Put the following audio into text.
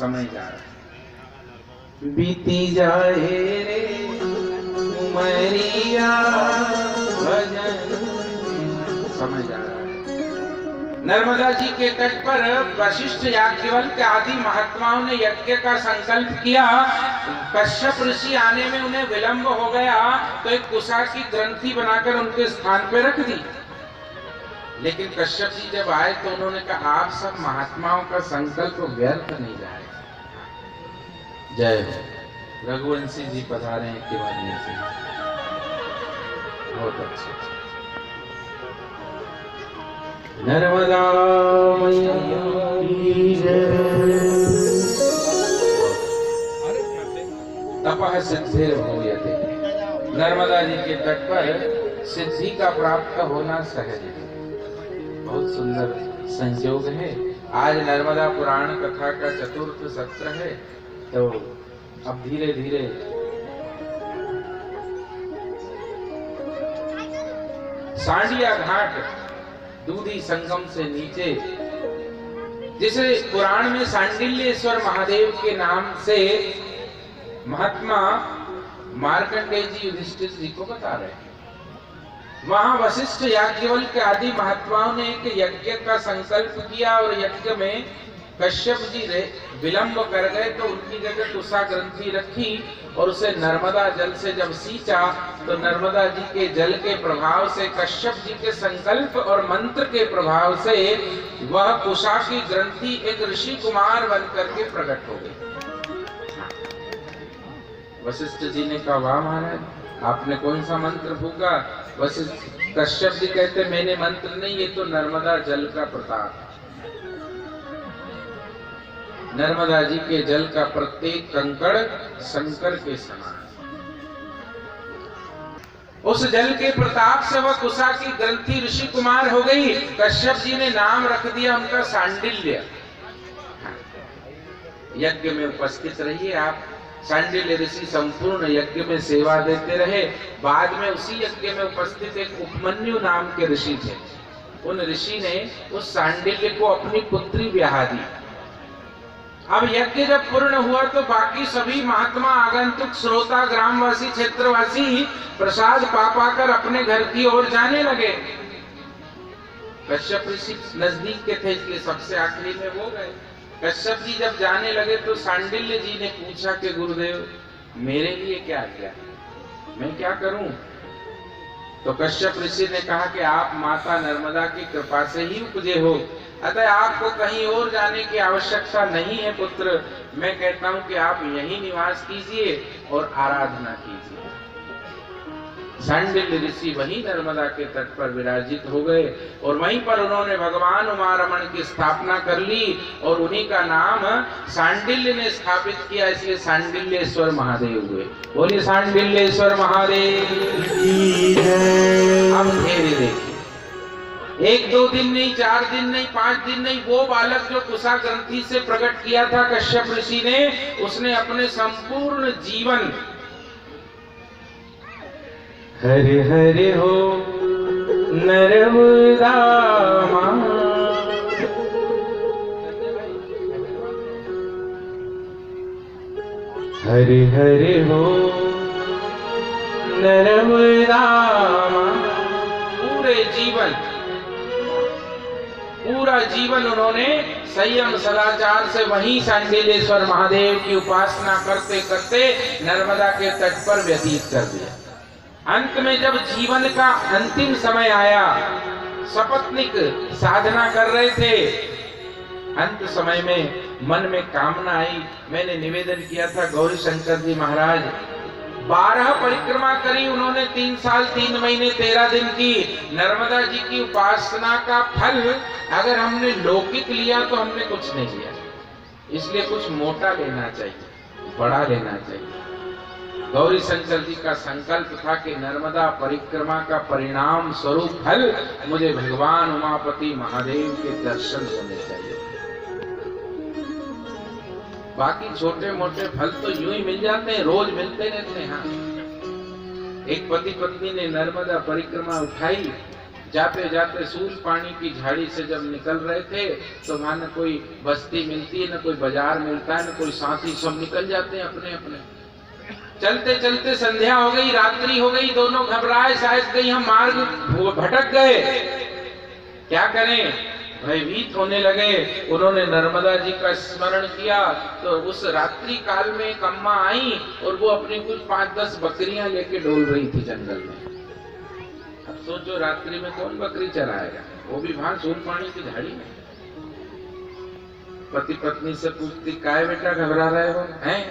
समय जा रहा है, बीती जाए रे उमरिया भजन, समय जा रहा है। नर्मदा जी के तट पर वशिष्ठ याज्ञवल्क्य आदि महात्माओं ने यज्ञ का संकल्प किया। कश्यप ऋषि आने में उन्हें विलंब हो गया तो एक कुशा की ग्रंथि बनाकर उनके स्थान पर रख दी। लेकिन कश्यप जी जब आए तो उन्होंने कहा आप सब महात्माओं का संकल्प व्यर्थ नहीं जाएगा। जय हो। रघुवंशी जी पधारे हैं केवड़िया से, बहुत अच्छा। नर्मदा मैया की जय। तपः सिद्धिर्भूयते। नर्मदा जी के तट पर सिद्धि का प्राप्त होना सहज है। बहुत सुंदर संयोग है। आज नर्मदा पुराण कथा का चतुर्थ सत्र है, तो अब धीरे धीरे सांडिया घाट दूधी संगम से नीचे, जिसे पुराण में सांडिल्येश्वर महादेव के नाम से महात्मा मार्कंडेय जी युधिष्ठिर जी को बता रहे हैं, वहां वशिष्ठ याज्ञवल्क्य आदि महात्माओं ने एक यज्ञ का संकल्प किया और यज्ञ में कश्यप जी विलंब कर गए तो उनकी जगह कुशा ग्रंथि रखी और उसे नर्मदा जल से जब सींचा तो नर्मदा जी के जल के प्रभाव से, कश्यप जी के संकल्प और मंत्र के प्रभाव से वह कुशा की ग्रंथि एक ऋषि कुमार बन करके प्रकट हो गई। वशिष्ठ जी ने कहा वाह महाराज, आपने कौन सा मंत्र फूका? वशिष्ठ कश्यप जी कहते मैंने मंत्र नहीं, ये तो नर्मदा जल का प्रताप। नर्मदा जी के जल का प्रत्येक कंकड़ शंकर के समान। उस जल के प्रताप से वह कुशा की ग्रंथि ऋषि कुमार हो गई। कश्यप जी ने नाम रख दिया उनका सांडिल्य। यज्ञ में उपस्थित रहिए आप। सांडिल्य ऋषि संपूर्ण यज्ञ में सेवा देते रहे। बाद में उसी यज्ञ में उपस्थित एक उपमन्यु नाम के ऋषि थे। उन ऋषि ने उस सांडिल्य को अपनी पुत्री ब्याह दी। अब यज्ञ जब पूर्ण हुआ तो बाकी सभी महात्मा, आगंतुक, श्रोता, ग्रामवासी, क्षेत्रवासी प्रसाद पा पाकर अपने घर की ओर जाने लगे। कश्यप ऋषि नजदीक के थे इसलिए सबसे आखिरी में वो गए। कश्यप जी जब जाने लगे तो सांडिल्य जी ने पूछा कि गुरुदेव मेरे लिए क्या किया, मैं क्या करूं? तो कश्यप ऋषि ने कहा कि आप माता नर्मदा की कृपा से ही उपजे हो, अतः आपको कहीं और जाने की आवश्यकता नहीं है पुत्र। मैं कहता हूं कि आप यहीं निवास कीजिए और आराधना कीजिए। सांडिल्य ऋषि वहीं नर्मदा के तट पर विराजित हो गए और वहीं पर उन्होंने भगवान उमारमण की स्थापना कर ली और उन्हीं का नाम सांडिल्य ने स्थापित किया, इसलिए सांडिल्येश्वर महादेव हुए। बोलिए सांडिल्येश्वर महादेव की जय। अब धीरे देखिए, एक दो दिन नहीं, 4 दिन नहीं, 5 दिन नहीं, वो बालक जो कुशा ग्रंथि से प्रकट किया था कश्यप ऋषि ने, उसने अपने संपूर्ण जीवन हरे हरे हो नर्मदा हरे हरे हो नर्मदा, पूरा जीवन उन्होंने संयम सदाचार से वहीं सांडिल्येश्वर महादेव की उपासना करते करते नर्मदा के तट पर व्यतीत कर दिया। अंत में जब जीवन का अंतिम समय आया, सपत्नीक साधना कर रहे थे, अंत समय में मन में कामना आई। मैंने निवेदन किया था गौरी शंकर जी महाराज 12 परिक्रमा करी उन्होंने, 3 साल 3 महीने 13 दिन की। नर्मदा जी की उपासना का फल अगर हमने लौकिक लिया तो हमने कुछ नहीं लिया, इसलिए कुछ मोटा लेना चाहिए, बड़ा लेना चाहिए। गौरी शंकर जी का संकल्प था कि नर्मदा परिक्रमा का परिणाम स्वरूप फल मुझे भगवान उमापति महादेव के दर्शन होने चाहिए। बाकी छोटे मोटे फल तो यूं ही मिल जाते हैं, रोज मिलते रहते हैं। एक पति पत्नी ने नर्मदा परिक्रमा उठाई, जाते जाते सूल पानी की झाड़ी से जब निकल रहे थे तो वहां न कोई बस्ती मिलती है, न कोई बाजार मिलता है, न कोई साथी, सब निकल जाते हैं अपने अपने। चलते चलते संध्या हो गई, रात्रि हो गई, दोनों घबराए, शायद कहीं हम मार्ग भटक गए, क्या करें, भयभीत होने लगे। उन्होंने नर्मदा जी का स्मरण किया तो उस रात्रि काल में एक अम्मा आई और वो अपनी कुछ 5-10 बकरियां लेके डोल रही थी जंगल में। अब सोचो रात्रि में कौन बकरी चराएगा, वो भी वहां सूल पानी की झाड़ी में। पति पत्नी से पूछती, काय बेटा घबरा रहे हो हैं?